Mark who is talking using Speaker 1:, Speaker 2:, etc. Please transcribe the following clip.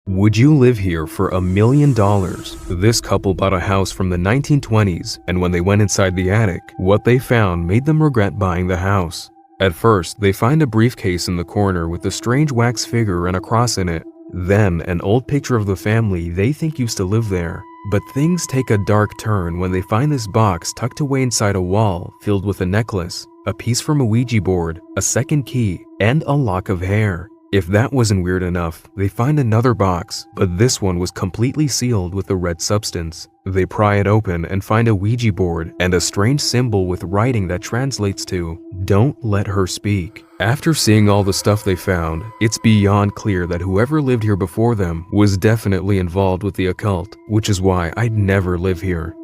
Speaker 1: Would you live here for $1 million? This couple bought a house from the 1920s, and when they went inside the attic, what they found made them regret buying the house. At first, they find a briefcase in the corner with a strange wax figure and a cross in it. Then, an old picture of the family they think used to live there. But things take a dark turn when they find this box tucked away inside a wall filled with a necklace, a piece from a Ouija board, a second key, and a lock of hair. If that wasn't weird enough, they find another box, but this one was completely sealed with a red substance. They pry it open and find a Ouija board and a strange symbol with writing that translates to, "Don't let her speak." After seeing all the stuff they found, it's beyond clear that whoever lived here before them was definitely involved with the occult, which is why I'd never live here.